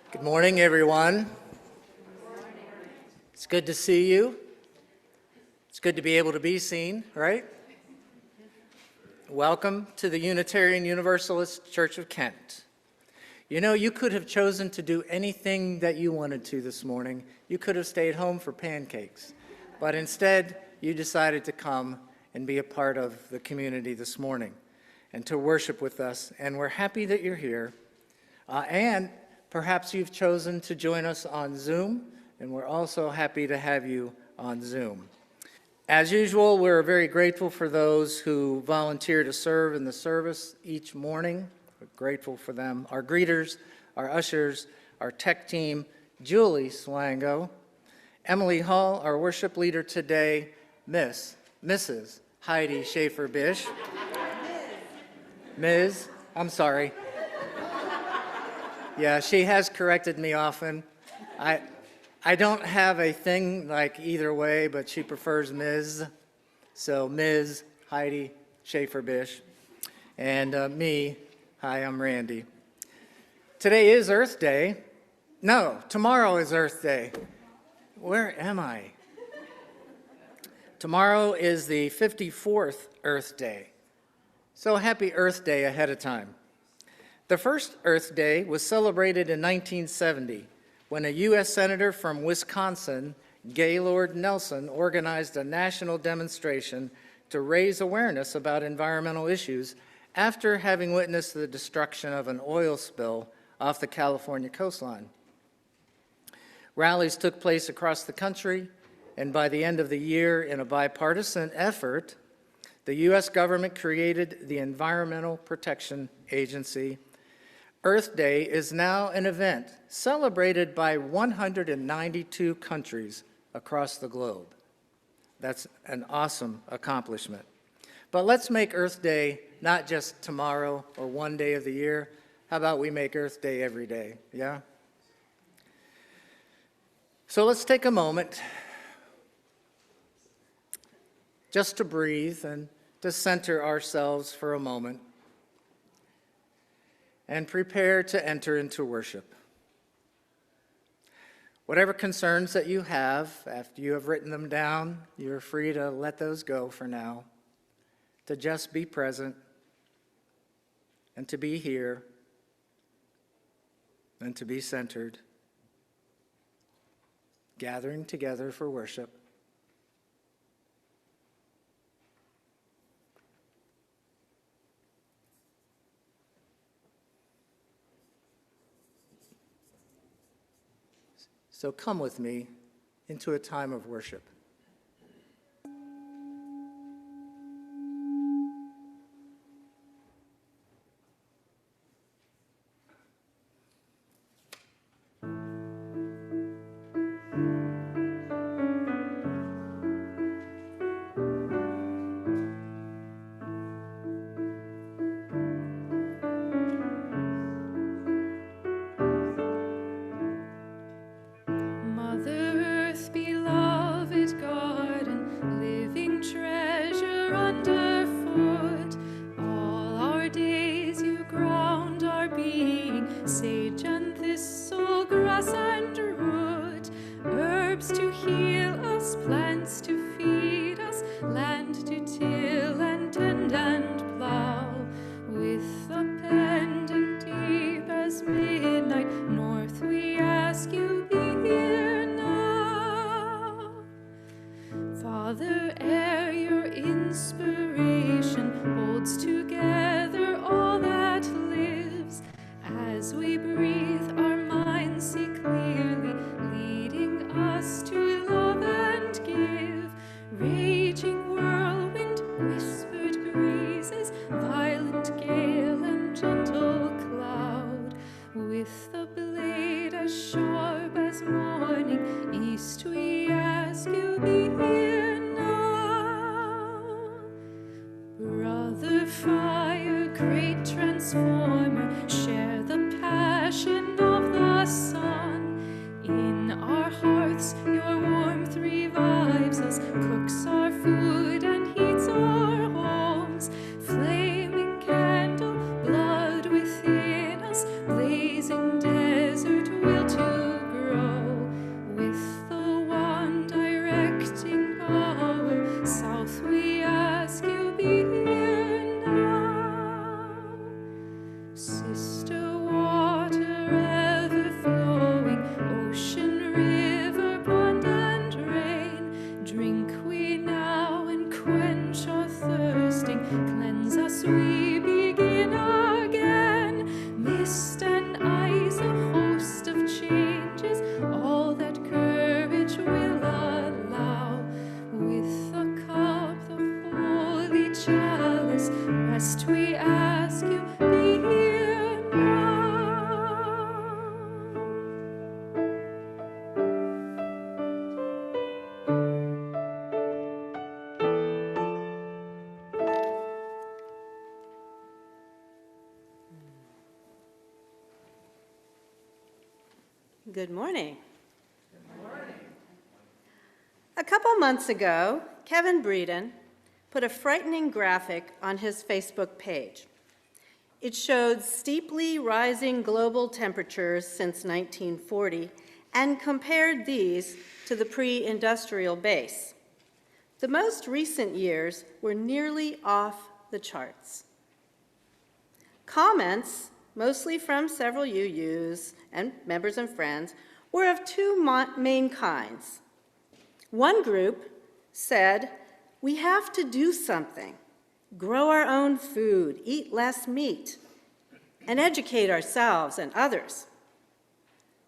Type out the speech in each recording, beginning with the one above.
Good morning, everyone. It's good to see you. It's good to be able to be seen, right? Welcome to the Unitarian Universalist Church of Kent. You know, you could have chosen to do anything that you wanted to this morning. You could have stayed home for pancakes, but instead you decided to come and be a part of the community this morning and to worship with us, and we're happy that you're here. And perhaps you've chosen to join us on Zoom, and we're also happy to have you on Zoom. As usual, we're very grateful for those who volunteer to serve in the service each morning. We're grateful for them. Our greeters, our ushers, our tech team, Julie Swango, Emily Hall, our worship leader today, Mrs. Heidi Shaffer Bish. Ms. I'm sorry. Yeah, she has corrected me often. I don't have a thing like either way, but she prefers Ms. So Ms. Heidi Shaffer Bish. And me, hi, I'm Randy. Today is Earth Day. No, tomorrow is Earth Day. Where am I? Tomorrow is the 54th Earth Day. So happy Earth Day ahead of time. The first Earth Day was celebrated in 1970 when a U.S. Senator from Wisconsin, Gaylord Nelson, organized a national demonstration to raise awareness about environmental issues after having witnessed the destruction of an oil spill off the California coastline. Rallies took place across the country, and by the end of the year, in a bipartisan effort, the U.S. government created the Environmental Protection Agency. Earth Day is now an event celebrated by 192 countries across the globe. That's an awesome accomplishment. But let's make Earth Day not just tomorrow or one day of the year. How about we make Earth Day every day, yeah? So let's take a moment just to breathe and to center ourselves for a moment and prepare to enter into worship. Whatever concerns that you have, after you have written them down, you're free to let those go for now, to just be present and to be here and to be centered, gathering together for worship. So come with me into a time of worship. Blazing desert will Good morning. Good morning. A couple months ago, Kevin Breeden put a frightening graphic on his Facebook page. It showed steeply rising global temperatures since 1940 and compared these to the pre-industrial base. The most recent years were nearly off the charts. Comments, mostly from several UUs and members and friends, were of two main kinds. One group said, "We have to do something, grow our own food, eat less meat, and educate ourselves and others."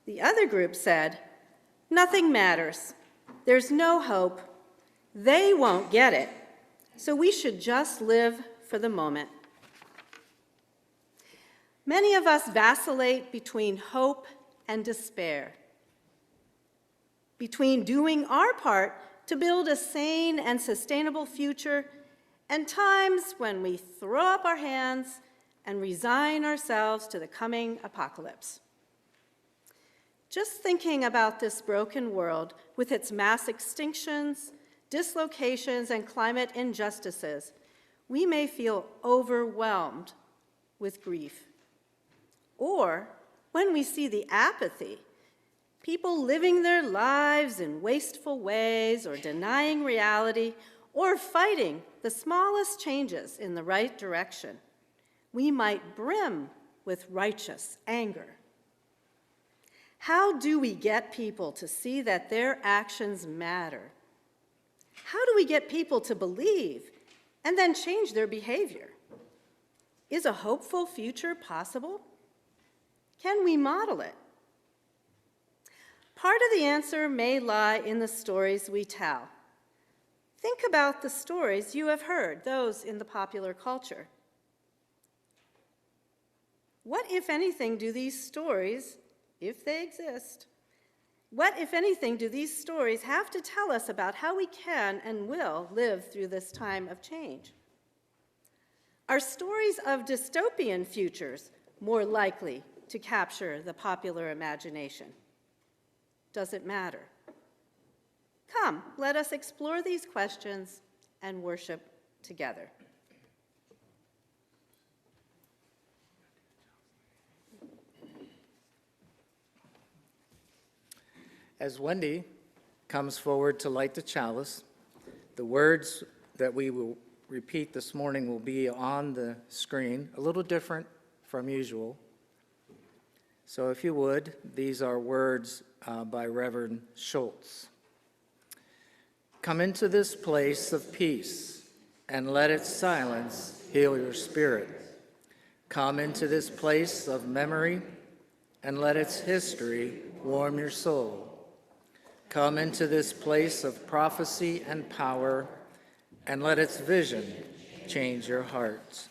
The other group said, "Nothing matters. There's no hope. They won't get it, so we should just live for the moment." Many of us vacillate between hope and despair, between doing our part to build a sane and sustainable future and times when we throw up our hands and resign ourselves to the coming apocalypse. Just thinking about this broken world with its mass extinctions, dislocations, and climate injustices, we may feel overwhelmed with grief. Or when we see the apathy, people living their lives in wasteful ways or denying reality or fighting the smallest changes in the right direction, we might brim with righteous anger. How do we get people to see that their actions matter? How do we get people to believe and then change their behavior? Is a hopeful future possible? Can we model it? Part of the answer may lie in the stories we tell. Think about the stories you have heard, those in the popular culture. What, if anything, do these stories, if they exist, what, if anything, do these stories have to tell us about how we can and will live through this time of change? Are stories of dystopian futures more likely to capture the popular imagination? Does it matter? Come, let us explore these questions and worship together. As Wendy comes forward to light the chalice, the words that we will repeat this morning will be on the screen, a little different from usual. So if you would, these are words by Reverend Schultz. Come into this place of peace and let its silence heal your spirit. Come into this place of memory and let its history warm your soul. Come into this place of prophecy and power and let its vision change your hearts.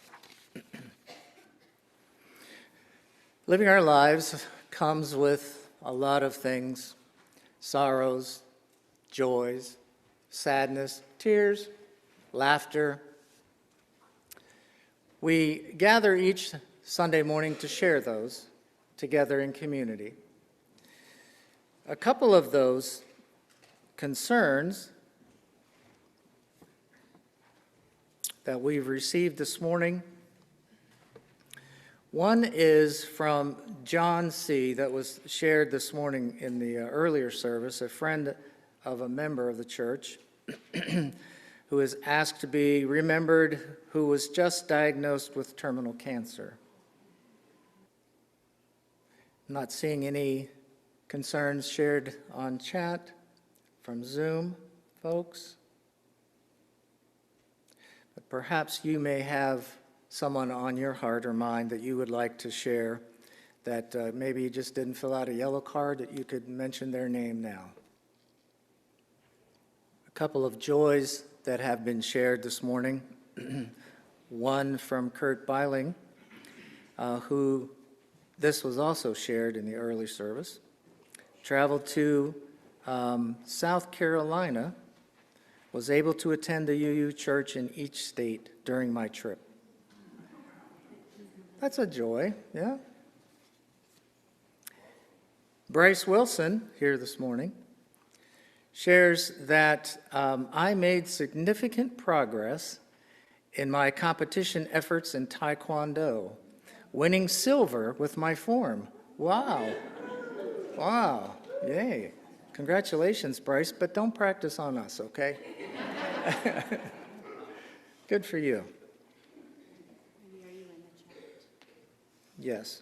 Living our lives comes with a lot of things: sorrows, joys, sadness, tears, laughter. We gather each Sunday morning to share those together in community. A couple of those concerns that we've received this morning. One is from John C. that was shared this morning in the earlier service, a friend of a member of the church who is asked to be remembered, who was just diagnosed with terminal cancer. I'm not seeing any concerns shared on chat from Zoom, folks. But perhaps you may have someone on your heart or mind that you would like to share that maybe you just didn't fill out a yellow card, that you could mention their name now. A couple of joys that have been shared this morning. One from Kurt Beiling, who this was also shared in the early service. Traveled to South Carolina, was able to attend the UU church in each state during my trip. That's a joy, yeah? Bryce Wilson, here this morning, shares that I made significant progress in my competition efforts in Taekwondo, winning silver with my form. Wow. Wow. Yay. Congratulations, Bryce, but don't practice on us, okay? Good for you. Yes.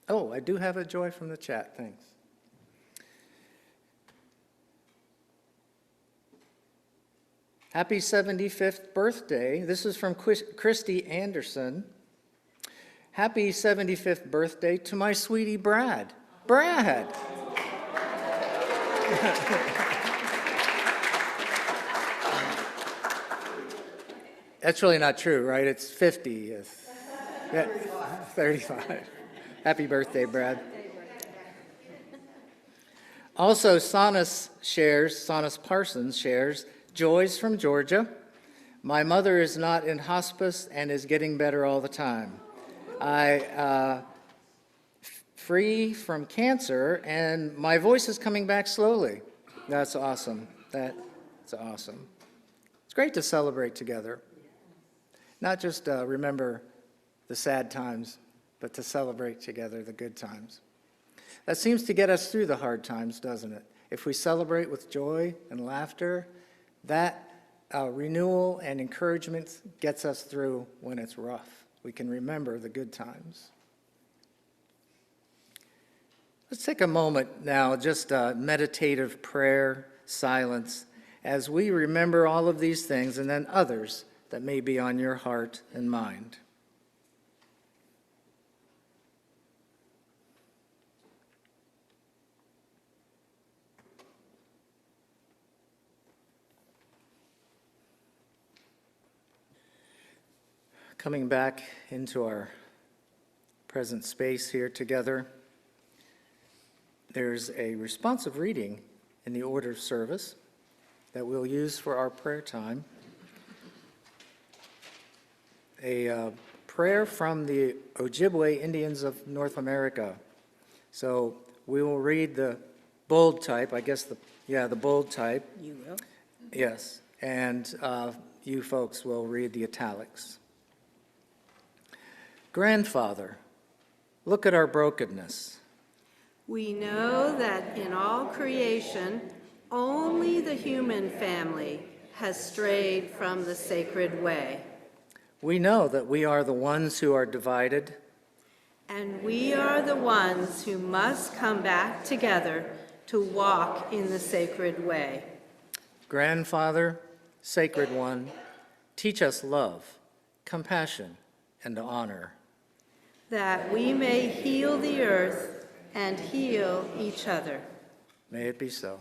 Oh, I do have a joy from the chat, thanks. Happy 75th birthday. This is from Christy Anderson. Happy 75th birthday to my sweetie Brad. Brad! That's really not true, right? It's 50. Yeah, 35. Happy birthday, Brad. Also, Sonus Parsons shares, joys from Georgia. My mother is not in hospice and is getting better all the time. Free from cancer, and my voice is coming back slowly. That's awesome. That's awesome. It's great to celebrate together. Not just remember the sad times, but to celebrate together the good times. That seems to get us through the hard times, doesn't it? If we celebrate with joy and laughter, that renewal and encouragement gets us through when it's rough. We can remember the good times. Let's take a moment now, just meditative prayer, silence, as we remember all of these things and then others that may be on your heart and mind. Coming back into our present space here together, there's a responsive reading in the order of service that we'll use for our prayer time. A prayer from the Ojibwe Indians of North America. So we will read the bold type, I guess the bold type. You will. Yes, and you folks will read the italics. Grandfather, look at our brokenness. We know that in all creation, only the human family has strayed from the sacred way. We know that we are the ones who are divided. And we are the ones who must come back together to walk in the sacred way. Grandfather, Sacred One, teach us love, compassion, and honor. That we may heal the earth and heal each other. May it be so.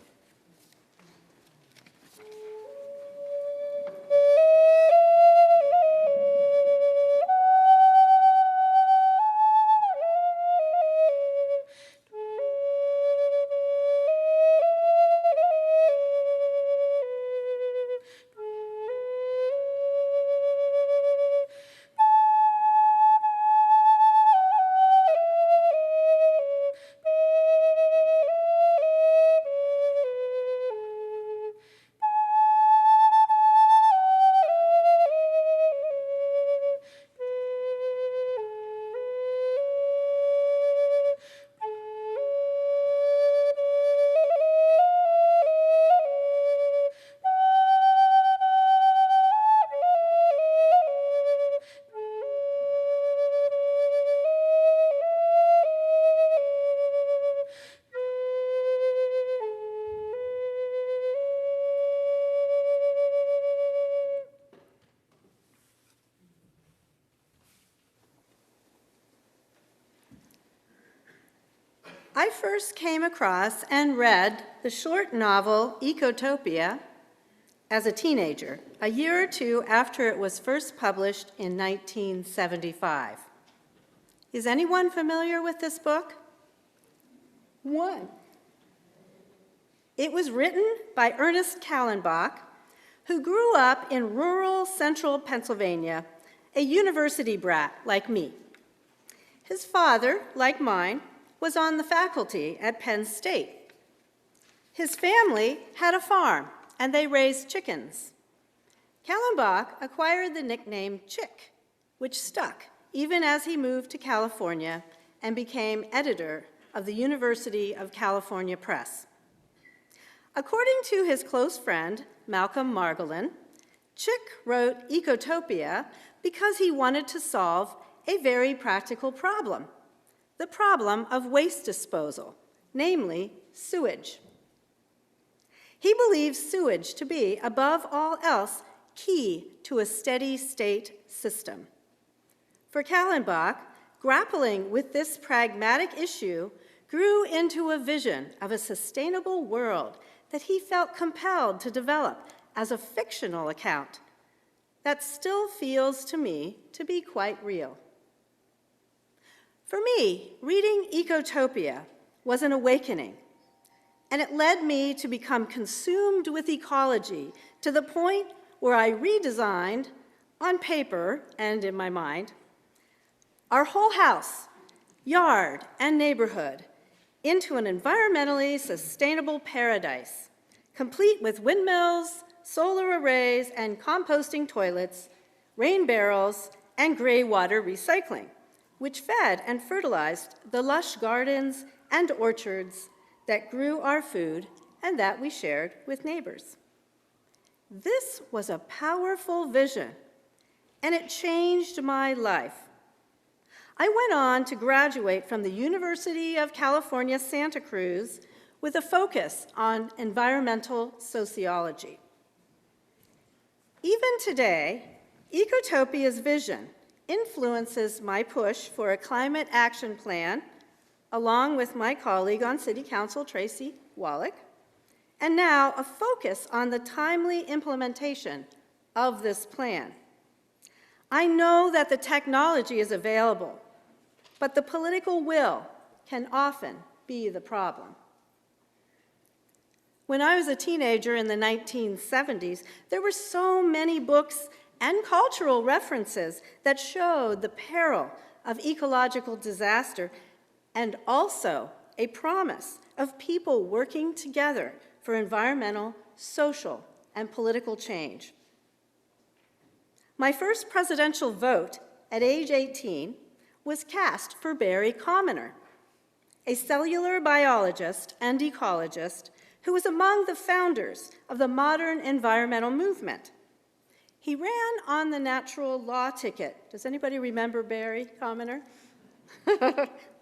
I first came across and read the short novel Ecotopia as a teenager, a year or two after it was first published in 1975. Is anyone familiar with this book? One. It was written by Ernest Callenbach, who grew up in rural central Pennsylvania, a university brat like me. His father, like mine, was on the faculty at Penn State. His family had a farm, and they raised chickens. Kallenbach acquired the nickname Chick, which stuck even as he moved to California and became editor of the University of California Press. According to his close friend, Malcolm Margolin, Chick wrote Ecotopia because he wanted to solve a very practical problem, the problem of waste disposal, namely sewage. He believes sewage to be, above all else, key to a steady state system. For Kallenbach, grappling with this pragmatic issue grew into a vision of a sustainable world that he felt compelled to develop as a fictional account that still feels to me to be quite real. For me, reading Ecotopia was an awakening, and it led me to become consumed with ecology to the point where I redesigned, on paper and in my mind, our whole house, yard, and neighborhood into an environmentally sustainable paradise, complete with windmills, solar arrays, and composting toilets, rain barrels, and gray water recycling, which fed and fertilized the lush gardens and orchards that grew our food and that we shared with neighbors. This was a powerful vision, and it changed my life. I went on to graduate from the University of California, Santa Cruz with a focus on environmental sociology. Even today, Ecotopia's vision influences my push for a climate action plan, along with my colleague on City Council, Tracy Wallach, and now a focus on the timely implementation of this plan. I know that the technology is available, but the political will can often be the problem. When I was a teenager in the 1970s, there were so many books and cultural references that showed the peril of ecological disaster and also a promise of people working together for environmental, social, and political change. My first presidential vote at age 18 was cast for Barry Commoner, a cellular biologist and ecologist who was among the founders of the modern environmental movement. He ran on the natural law ticket. Does anybody remember Barry Commoner?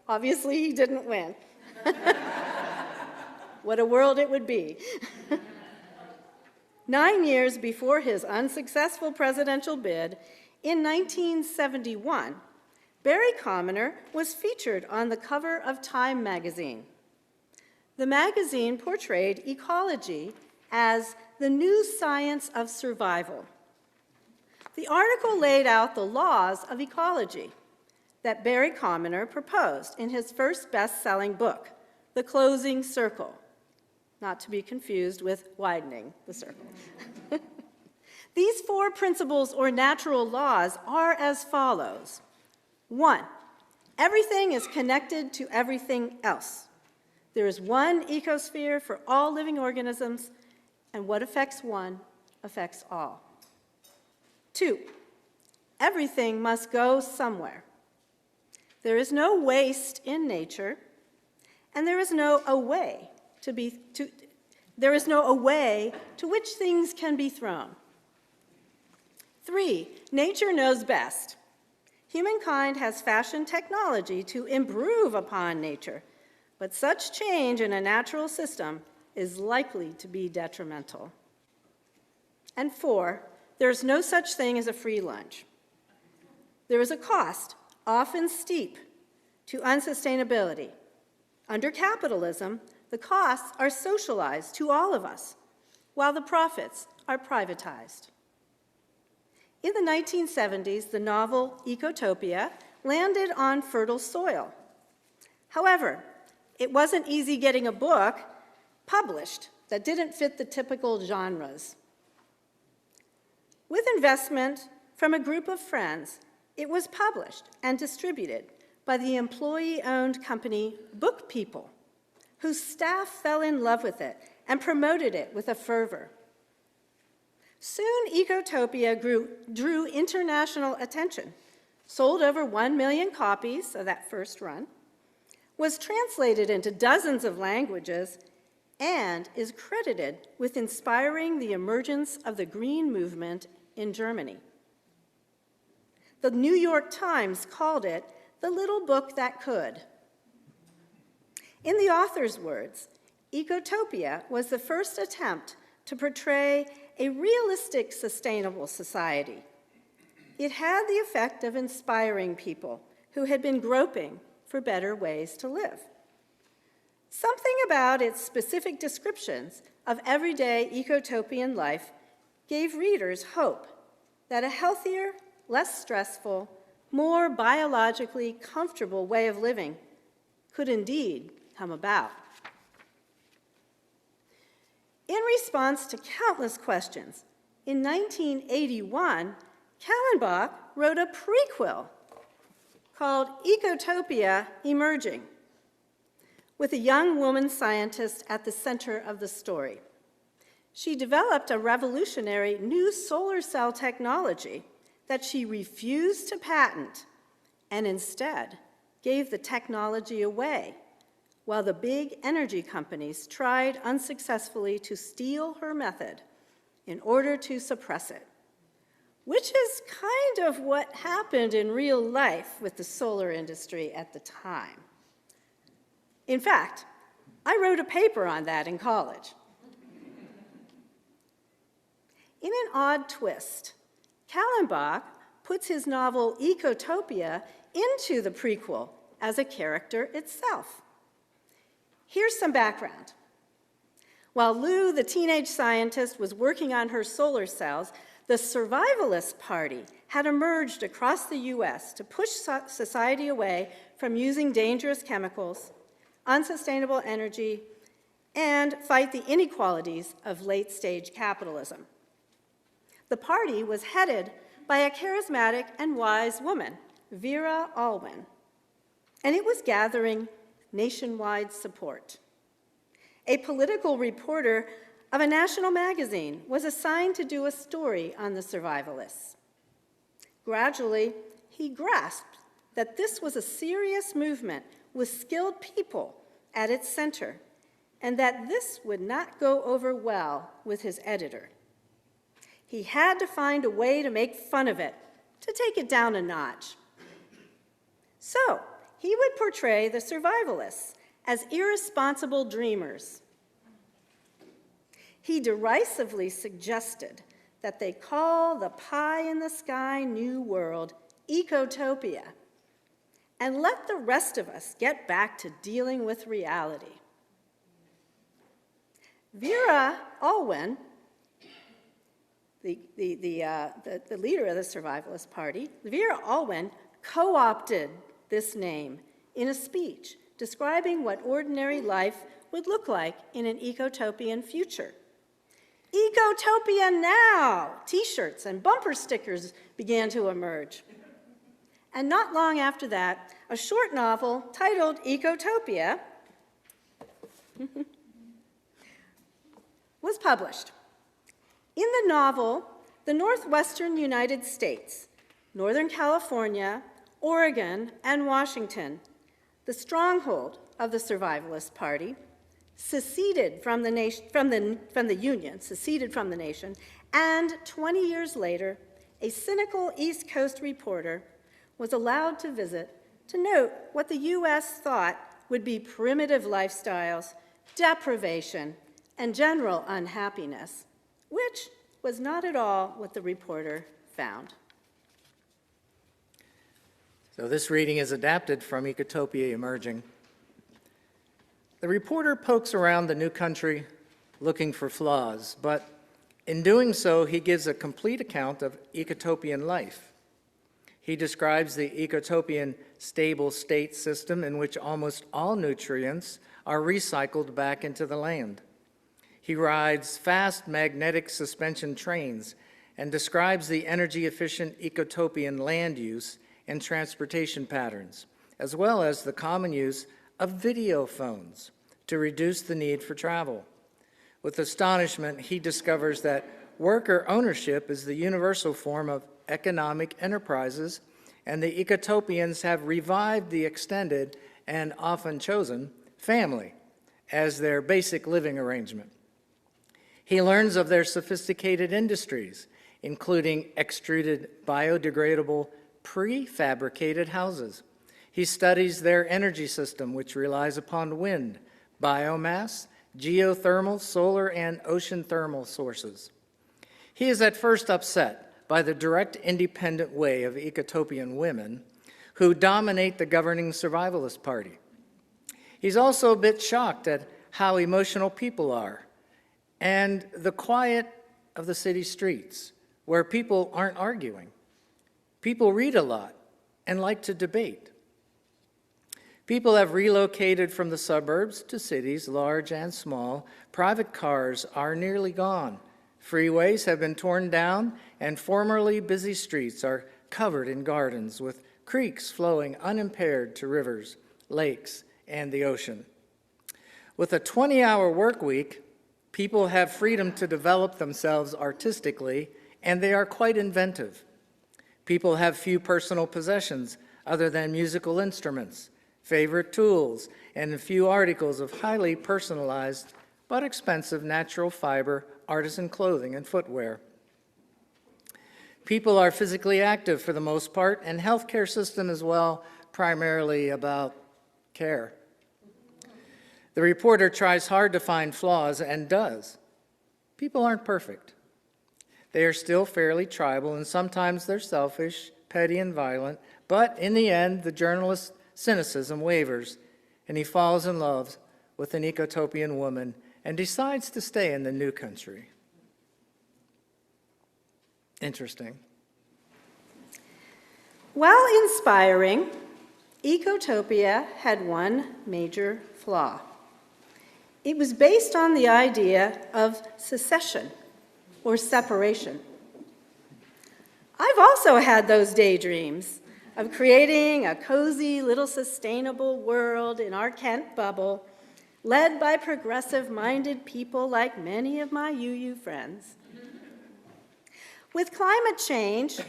Obviously, he didn't win. What a world it would be. 9 years before his unsuccessful presidential bid, in 1971, Barry Commoner was featured on the cover of Time magazine. The magazine portrayed ecology as the new science of survival. The article laid out the laws of ecology that Barry Commoner proposed in his first best-selling book, The Closing Circle, not to be confused with Widening the Circle. These 4 principles or natural laws are as follows. 1, everything is connected to everything else. There is one ecosphere for all living organisms, and what affects one affects all. 2, everything must go somewhere. There is no waste in nature, and there is no away to which things can be thrown. 3, nature knows best. Humankind has fashioned technology to improve upon nature, but such change in a natural system is likely to be detrimental. And 4, there is no such thing as a free lunch. There is a cost, often steep, to unsustainability. Under capitalism, the costs are socialized to all of us, while the profits are privatized. In the 1970s, the novel Ecotopia landed on fertile soil. However, it wasn't easy getting a book published that didn't fit the typical genres. With investment from a group of friends, it was published and distributed by the employee-owned company Book People, whose staff fell in love with it and promoted it with a fervor. Soon, Ecotopia drew international attention, sold over 1 million copies of that first run, was translated into dozens of languages, and is credited with inspiring the emergence of the Green Movement in Germany. The New York Times called it the little book that could. In the author's words, Ecotopia was the first attempt to portray a realistic, sustainable society. It had the effect of inspiring people who had been groping for better ways to live. Something about its specific descriptions of everyday ecotopian life gave readers hope that a healthier, less stressful, more biologically comfortable way of living could indeed come about. In response to countless questions, in 1981, Kallenbach wrote a prequel called Ecotopia Emerging, with a young woman scientist at the center of the story. She developed a revolutionary new solar cell technology that she refused to patent and instead gave the technology away while the big energy companies tried unsuccessfully to steal her method in order to suppress it, which is kind of what happened in real life with the solar industry at the time. In fact, I wrote a paper on that in college. In an odd twist, Kallenbach puts his novel Ecotopia into the prequel as a character itself. Here's some background. While Lou, the teenage scientist, was working on her solar cells, the Survivalist Party had emerged across the US to push society away from using dangerous chemicals, unsustainable energy, and fight the inequalities of late-stage capitalism. The party was headed by a charismatic and wise woman, Vera Alwyn, and it was gathering nationwide support. A political reporter of a national magazine was assigned to do a story on the survivalists. Gradually, he grasped that this was a serious movement with skilled people at its center, and that this would not go over well with his editor. He had to find a way to make fun of it, to take it down a notch. So, he would portray the survivalists as irresponsible dreamers. He derisively suggested that they call the pie-in-the-sky new world Ecotopia, and let the rest of us get back to dealing with reality. Vera Alwyn, the leader of the Survivalist Party, Vera Alwyn co-opted this name in a speech describing what ordinary life would look like in an ecotopian future. Ecotopia now! T-shirts and bumper stickers began to emerge. And not long after that, a short novel titled Ecotopia was published. In the novel, the northwestern United States, Northern California, Oregon, and Washington, the stronghold of the Survivalist Party, seceded from the Union, seceded from the nation, and 20 years later, a cynical East Coast reporter was allowed to visit to note what the U.S. thought would be primitive lifestyles, deprivation, and general unhappiness, which was not at all what the reporter found. So this reading is adapted from Ecotopia Emerging. The reporter pokes around the new country looking for flaws, but in doing so, he gives a complete account of ecotopian life. He describes the ecotopian stable state system in which almost all nutrients are recycled back into the land. He rides fast magnetic suspension trains and describes the energy-efficient ecotopian land use and transportation patterns, as well as the common use of video phones to reduce the need for travel. With astonishment, he discovers that worker ownership is the universal form of economic enterprises, and the ecotopians have revived the extended and often chosen family as their basic living arrangement. He learns of their sophisticated industries, including extruded biodegradable prefabricated houses. He studies their energy system, which relies upon wind, biomass, geothermal, solar, and ocean thermal sources. He is at first upset by the direct, independent way of ecotopian women who dominate the governing survivalist party. He's also a bit shocked at how emotional people are and the quiet of the city streets, where people aren't arguing. People read a lot and like to debate. People have relocated from the suburbs to cities, large and small. Private cars are nearly gone. Freeways have been torn down, and formerly busy streets are covered in gardens with creeks flowing unimpaired to rivers, lakes, and the ocean. With a 20-hour work week, people have freedom to develop themselves artistically, and they are quite inventive. People have few personal possessions other than musical instruments, favorite tools, and a few articles of highly personalized but expensive natural fiber artisan clothing and footwear. People are physically active for the most part, and healthcare system as well, primarily about care. The reporter tries hard to find flaws and does. People aren't perfect. They are still fairly tribal, and sometimes they're selfish, petty, and violent, but in the end, the journalist's cynicism wavers, and he falls in love with an ecotopian woman and decides to stay in the new country. Interesting. While inspiring, Ecotopia had one major flaw. It was based on the idea of secession or separation. I've also had those daydreams of creating a cozy little sustainable world in our Kent bubble, led by progressive-minded people like many of my UU friends. With climate change,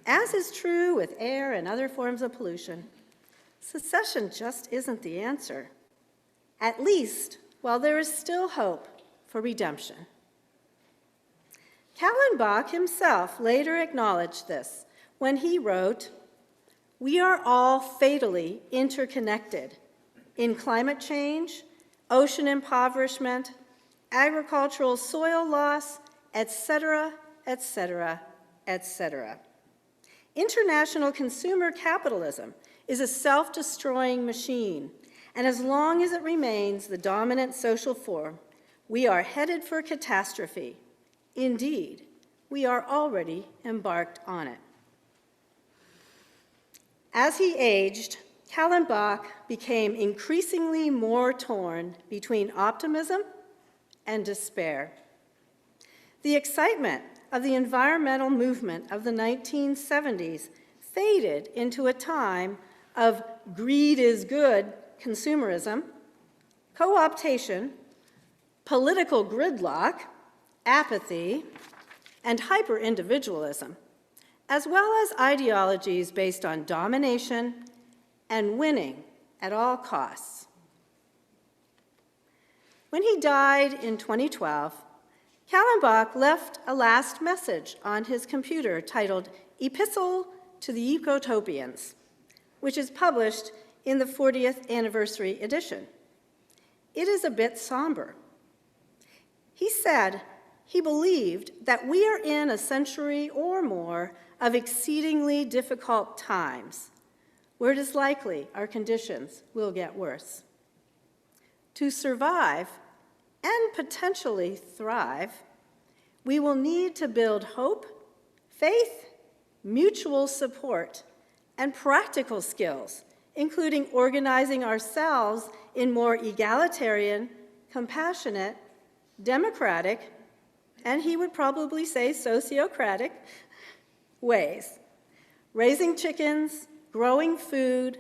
as is true with air and other forms of pollution, secession just isn't the answer, at least while there is still hope for redemption. Kallenbach himself later acknowledged this when he wrote, "We are all fatally interconnected in climate change, ocean impoverishment, agricultural soil loss, etc., etc., etc. International consumer capitalism is a self-destroying machine, and as long as it remains the dominant social form, we are headed for catastrophe. Indeed, we are already embarked on it." As he aged, Kallenbach became increasingly more torn between optimism and despair. The excitement of the environmental movement of the 1970s faded into a time of greed is good consumerism, co-optation, political gridlock, apathy, and hyper-individualism, as well as ideologies based on domination and winning at all costs. When he died in 2012, Kallenbach left a last message on his computer titled Epistle to the Ecotopians, which is published in the 40th anniversary edition. It is a bit somber. He said he believed that we are in a century or more of exceedingly difficult times, where it is likely our conditions will get worse. To survive and potentially thrive, we will need to build hope, faith, mutual support, and practical skills, including organizing ourselves in more egalitarian, compassionate, democratic, and he would probably say sociocratic, ways. Raising chickens, growing food,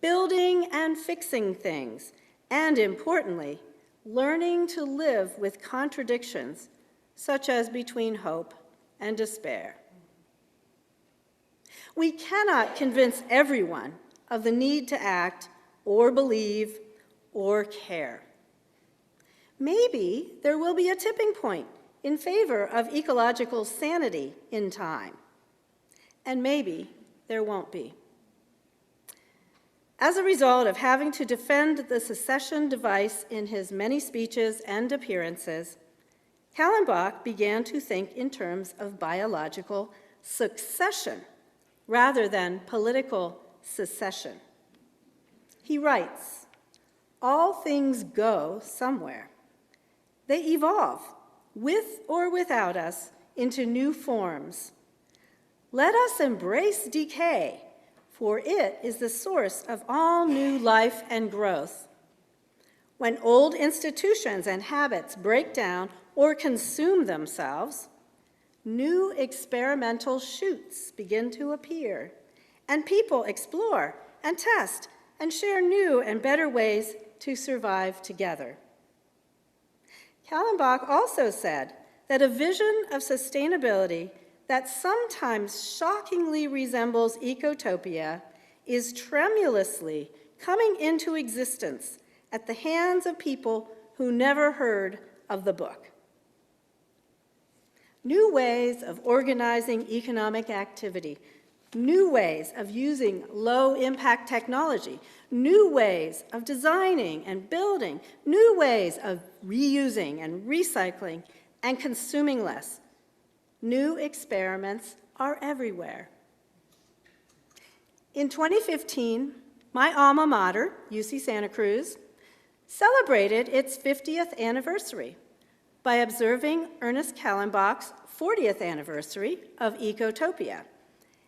building and fixing things, and importantly, learning to live with contradictions, such as between hope and despair. We cannot convince everyone of the need to act or believe or care. Maybe there will be a tipping point in favor of ecological sanity in time, and maybe there won't be. As a result of having to defend the secession device in his many speeches and appearances, Kallenbach began to think in terms of biological succession rather than political secession. He writes, "All things go somewhere. They evolve, with or without us, into new forms. Let us embrace decay, for it is the source of all new life and growth. When old institutions and habits break down or consume themselves, new experimental shoots begin to appear, and people explore and test and share new and better ways to survive together." Kallenbach also said that a vision of sustainability that sometimes shockingly resembles ecotopia is tremulously coming into existence at the hands of people who never heard of the book. New ways of organizing economic activity, new ways of using low-impact technology, new ways of designing and building, new ways of reusing and recycling and consuming less. New experiments are everywhere. In 2015, my alma mater, UC Santa Cruz, celebrated its 50th anniversary by observing Ernest Kallenbach's 40th anniversary of Ecotopia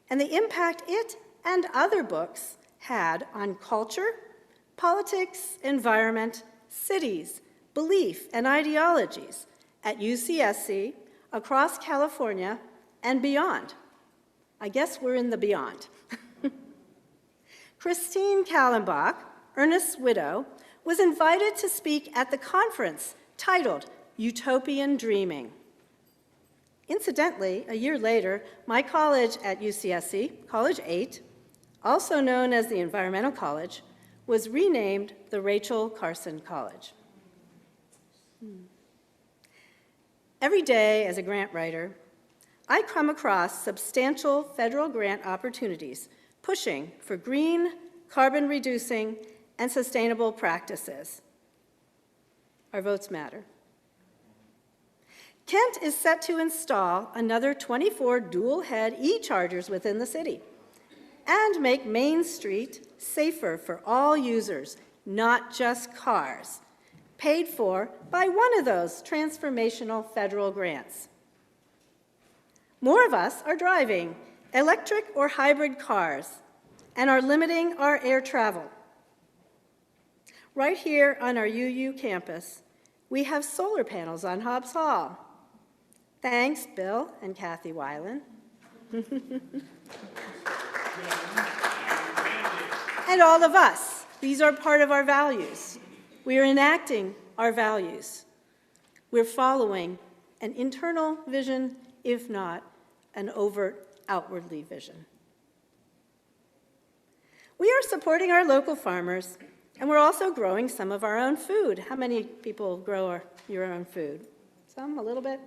and the impact it and other books had on culture, politics, environment, cities, belief, and ideologies at UCSC, across California, and beyond. I guess we're in the beyond. Christine Kallenbach, Ernest's widow, was invited to speak at the conference titled Utopian Dreaming. Incidentally, a year later, my college at UCSC, College 8, also known as the Environmental College, was renamed the Rachel Carson College. Every day as a grant writer, I come across substantial federal grant opportunities pushing for green, carbon-reducing, and sustainable practices. Our votes matter. Kent is set to install another 24 dual-head e-chargers within the city and make Main Street safer for all users, not just cars, paid for by one of those transformational federal grants. More of us are driving electric or hybrid cars and are limiting our air travel. Right here on our UU campus, we have solar panels on Hobbs Hall. Thanks, Bill and Kathy Weiland. And all of us. These are part of our values. We are enacting our values. We're following an internal vision, if not an overt outwardly vision. We are supporting our local farmers, and we're also growing some of our own food. How many people grow your own food? Some, a little bit?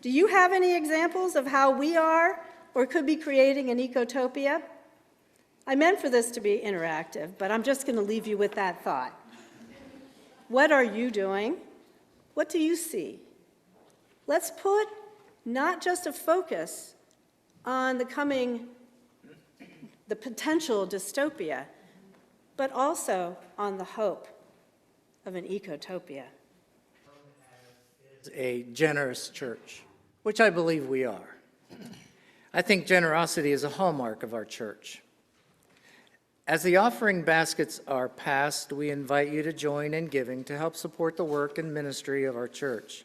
Do you have any examples of how we are or could be creating an ecotopia? I meant for this to be interactive, but I'm just going to leave you with that thought. What are you doing? What do you see? Let's put not just a focus on the potential dystopia, but also on the hope of an ecotopia. A generous church, which I believe we are. I think generosity is a hallmark of our church. As the offering baskets are passed, we invite you to join in giving to help support the work and ministry of our church.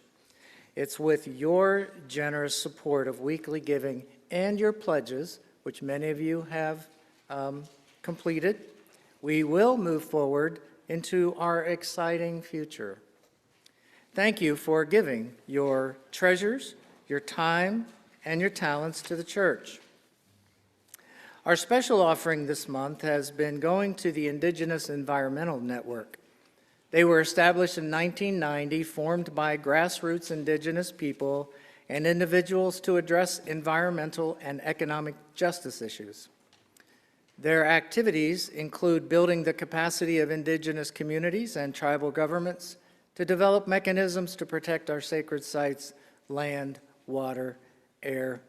It's with your generous support of weekly giving and your pledges, which many of you have completed, we will move forward into our exciting future. Thank you for giving your treasures, your time, and your talents to the church. Our special offering this month has been going to the Indigenous Environmental Network. They were established in 1990, formed by grassroots Indigenous people and individuals to address environmental and economic justice issues. Their activities include building the capacity of Indigenous communities and tribal governments to develop mechanisms to protect our sacred sites, land, water, air,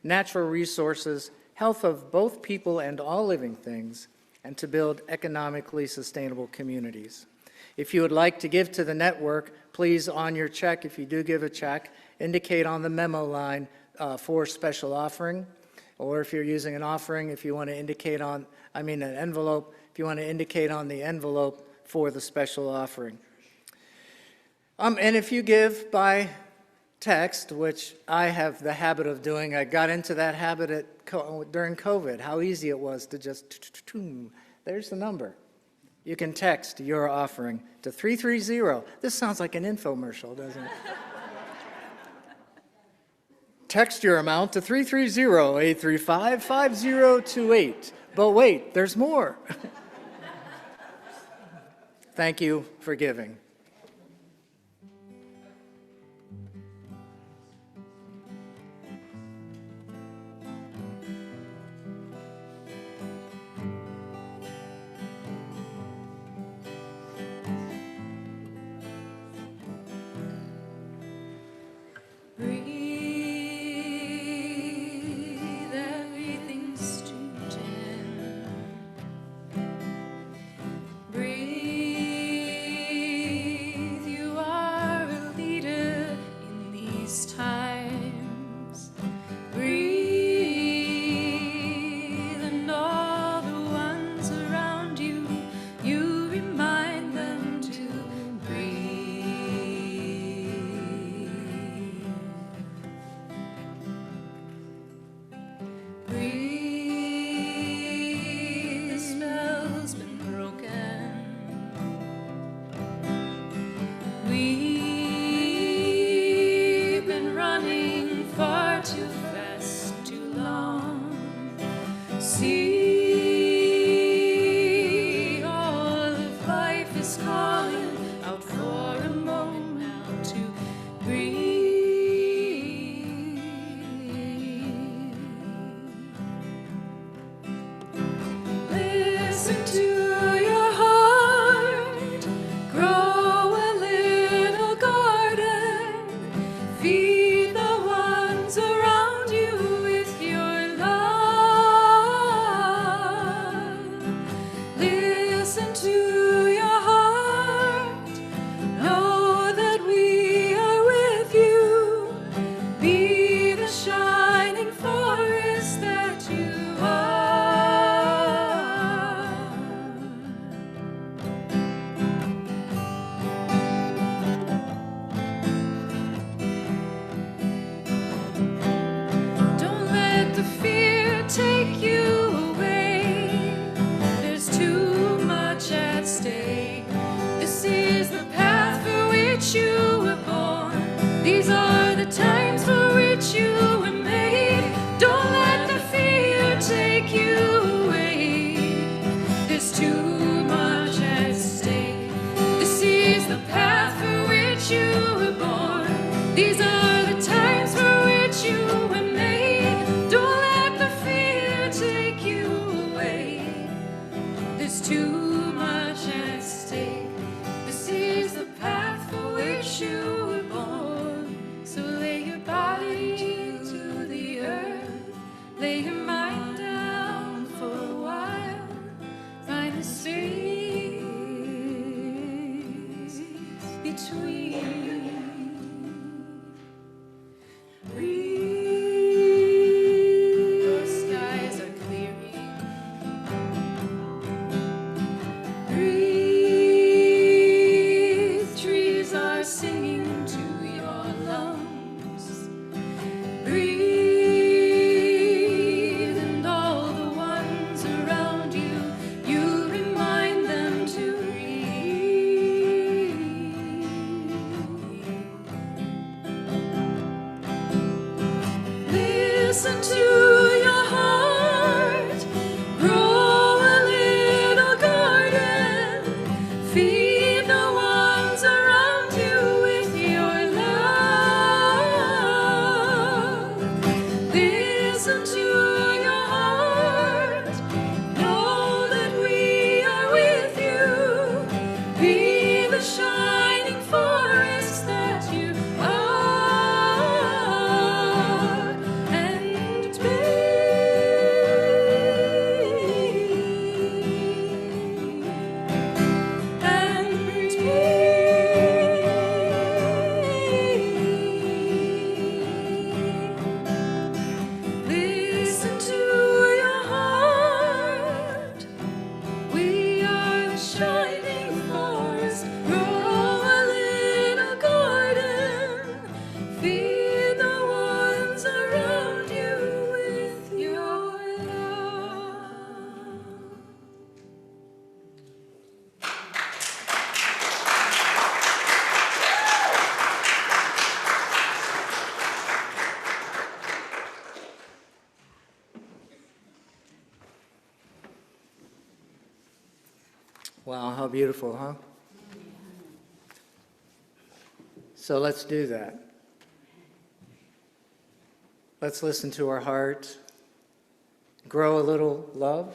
natural resources, health of both people and all living things, and to build economically sustainable communities. If you would like to give to the network, please on your check, if you do give a check, indicate on the memo line for special offering. Or if you're using an offering, if you want to indicate on, an envelope, if you want to indicate on the envelope for the special offering. And if you give by text, which I have the habit of doing, I got into that habit during COVID, how easy it was to just, there's the number. You can text your offering to 330. This sounds like an infomercial, doesn't it? Text your amount to 330-835-5028. But wait, there's more. Thank you for giving. Breathe and the shining forest that you are and be. Listen to your heart. We are the shining forest. Grow a little garden. Feed the ones around you with your love. Wow, how beautiful, huh? So let's do that. Let's listen to our heart, grow a little love,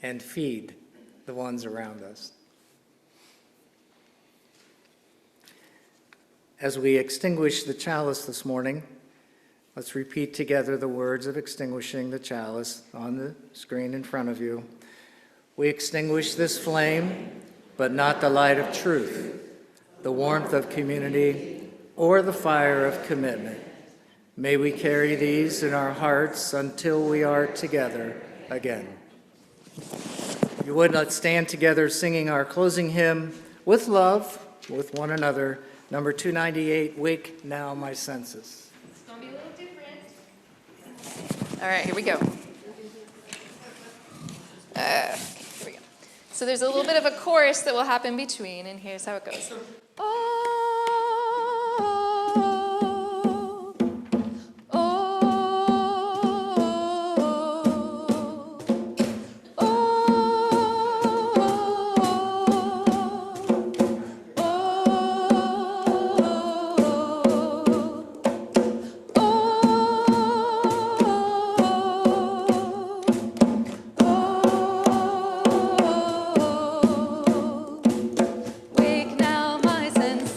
and feed the ones around us. As we extinguish the chalice this morning, let's repeat together the words of extinguishing the chalice on the screen in front of you. We extinguish this flame, but not the light of truth, the warmth of community, or the fire of commitment. May we carry these in our hearts until we are together again. If you would, let's stand together singing our closing hymn, With Love, with one another, number 298, Wake Now My Senses. It's going to be a little different. All right, here we go. Here we go. So there's a little bit of a chorus that will happen between, and here's how it goes. Wake now my senses.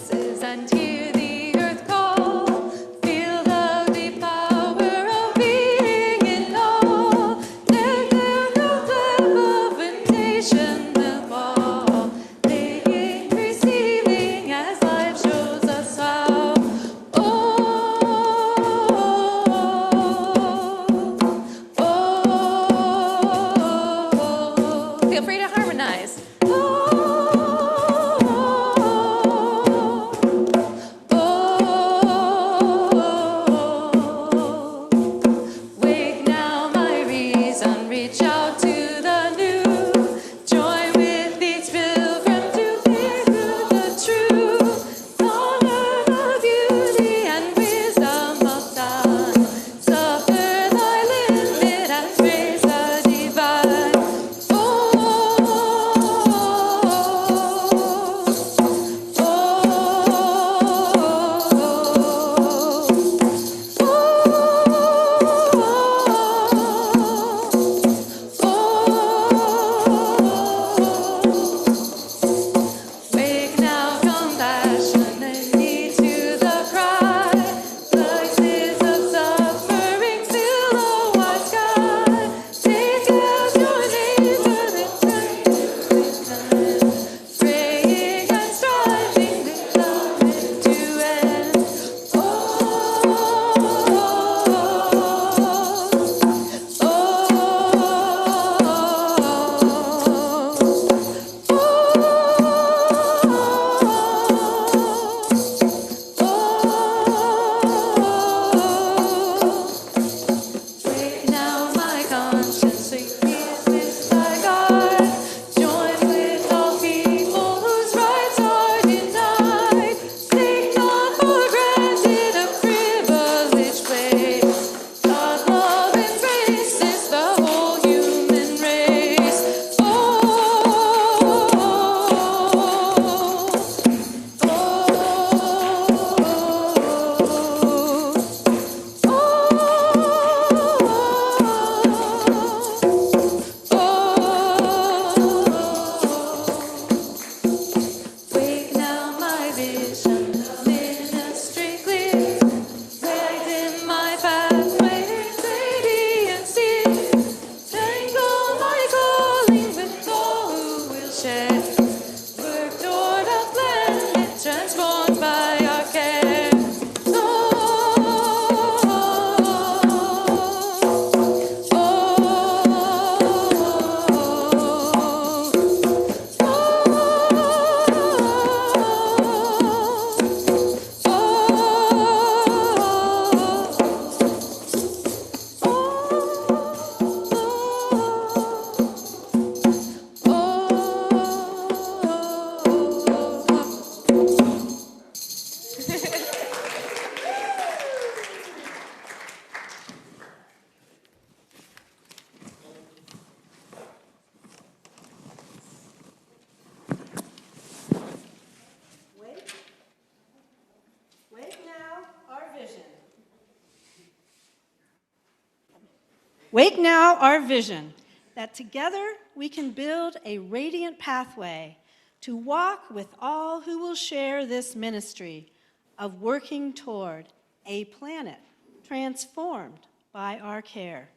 Wake now our vision that together we can build a radiant pathway to walk with all who will share this ministry of working toward a planet transformed by our care.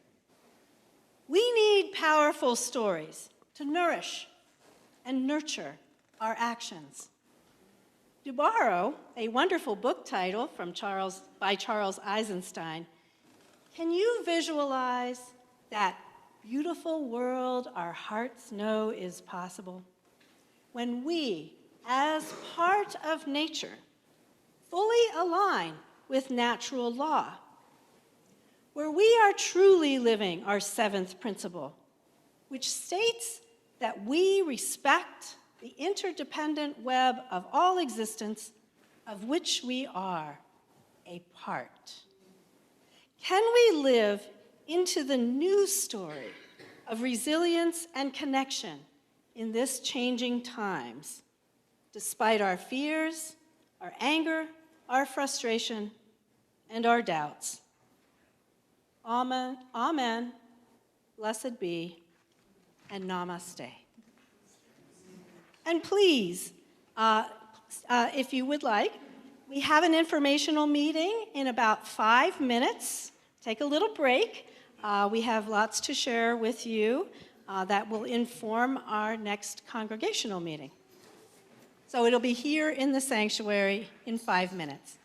We need powerful stories to nourish and nurture our actions. To borrow a wonderful book title by Charles Eisenstein, can you visualize that beautiful world our hearts know is possible? When we, as part of nature, fully align with natural law, where we are truly living our seventh principle, which states that we respect the interdependent web of all existence of which we are a part. Can we live into the new story of resilience and connection in this changing times, despite our fears, our anger, our frustration, and our doubts? Amen, amen, blessed be, and namaste. And please, if you would like, we have an informational meeting in about 5 minutes. Take a little break. We have lots to share with you that will inform our next congregational meeting. So it'll be here in the sanctuary in 5 minutes.